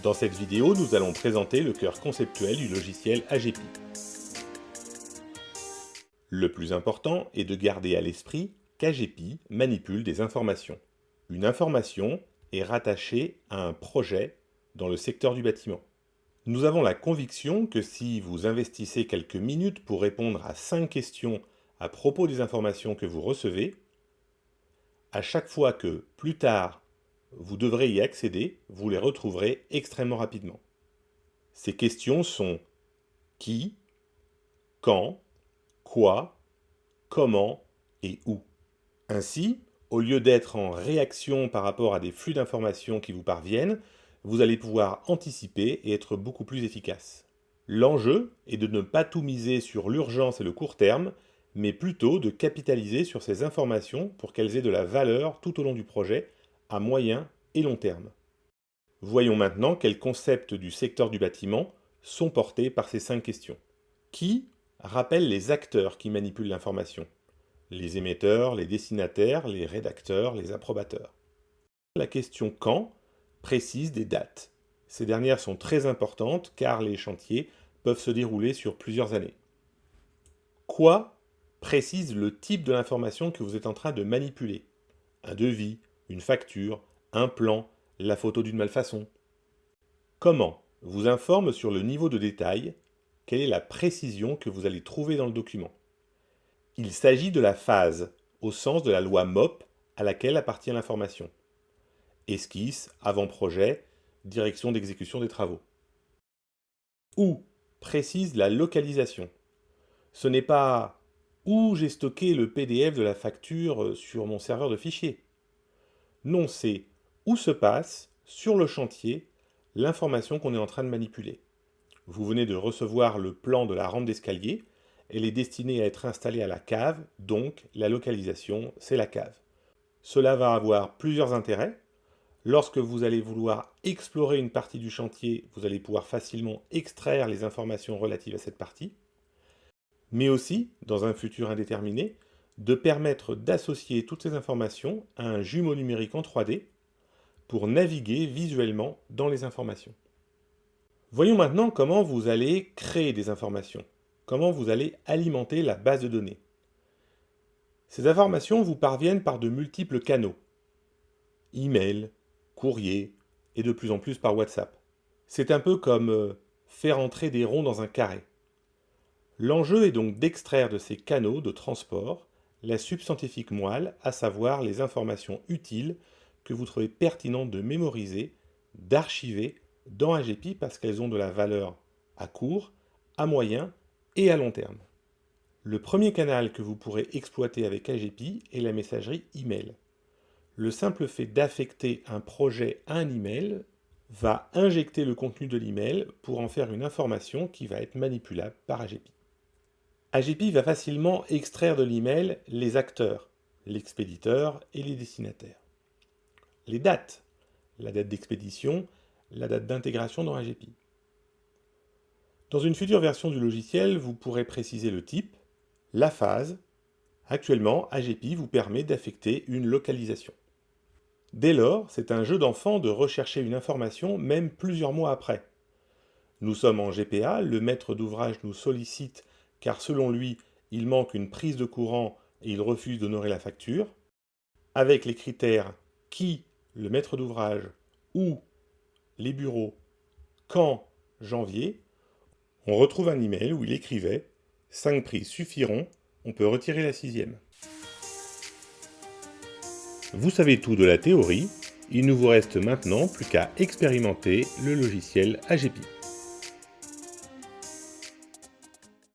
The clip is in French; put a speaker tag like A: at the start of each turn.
A: Dans cette vidéo, nous allons présenter le cœur conceptuel du logiciel AGEPI. Le plus important est de garder à l'esprit qu'AGEPI manipule des informations. Une information est rattachée à un projet dans le secteur du bâtiment. Nous avons la conviction que si vous investissez quelques minutes pour répondre à 5 questions à propos des informations que vous recevez, à chaque fois que, plus tard, vous devrez y accéder, vous les retrouverez extrêmement rapidement. Ces questions sont qui, quand, quoi, comment et où. Ainsi, au lieu d'être en réaction par rapport à des flux d'informations qui vous parviennent, vous allez pouvoir anticiper et être beaucoup plus efficace. L'enjeu est de ne pas tout miser sur l'urgence et le court terme, mais plutôt de capitaliser sur ces informations pour qu'elles aient de la valeur tout au long du projet, à moyen et long terme. Voyons maintenant quels concepts du secteur du bâtiment sont portés par ces 5 questions. Qui rappelle les acteurs qui manipulent l'information? Les émetteurs, les destinataires, les rédacteurs, les approbateurs. La question « quand » précise des dates. Ces dernières sont très importantes car les chantiers peuvent se dérouler sur plusieurs années. Quoi précise le type de l'information que vous êtes en train de manipuler. Un devis, une facture, un plan, la photo d'une malfaçon. Comment vous informe sur le niveau de détail, quelle est la précision que vous allez trouver dans le document. Il s'agit de la phase, au sens de la loi MOP, à laquelle appartient l'information. Esquisse, avant-projet, direction d'exécution des travaux. Où précise la localisation. Ce n'est pas où j'ai stocké le PDF de la facture sur mon serveur de fichiers. Non, c'est où se passe, sur le chantier, l'information qu'on est en train de manipuler. Vous venez de recevoir le plan de la rampe d'escalier, elle est destinée à être installée à la cave, donc la localisation, c'est la cave. Cela va avoir plusieurs intérêts. Lorsque vous allez vouloir explorer une partie du chantier, vous allez pouvoir facilement extraire les informations relatives à cette partie, mais aussi, dans un futur indéterminé, de permettre d'associer toutes ces informations à un jumeau numérique en 3D pour naviguer visuellement dans les informations. Voyons maintenant comment vous allez créer des informations, comment vous allez alimenter la base de données. Ces informations vous parviennent par de multiples canaux, email, courrier et de plus en plus par WhatsApp. C'est un peu comme faire entrer des ronds dans un carré. L'enjeu est donc d'extraire de ces canaux de transport la substantifique moelle, à savoir les informations utiles que vous trouvez pertinentes de mémoriser, d'archiver dans AGEPI parce qu'elles ont de la valeur à court, à moyen et à long terme. Le premier canal que vous pourrez exploiter avec AGEPI est la messagerie email. Le simple fait d'affecter un projet à un email va injecter le contenu de l'email pour en faire une information qui va être manipulable par AGEPI. AGEPI va facilement extraire de l'email les acteurs, l'expéditeur et les destinataires. Les dates, la date d'expédition, la date d'intégration dans AGEPI. Dans une future version du logiciel, vous pourrez préciser le type, la phase. Actuellement, AGEPI vous permet d'affecter une localisation. Dès lors, c'est un jeu d'enfant de rechercher une information même plusieurs mois après. Nous sommes en GPA, le maître d'ouvrage nous sollicite car selon lui, il manque une prise de courant et il refuse d'honorer la facture. Avec les critères qui, le maître d'ouvrage, où, les bureaux, quand, janvier, on retrouve un email où il écrivait « 5 prises suffiront, on peut retirer la 6e ». Vous savez tout de la théorie, il ne vous reste maintenant plus qu'à expérimenter le logiciel AGEPI.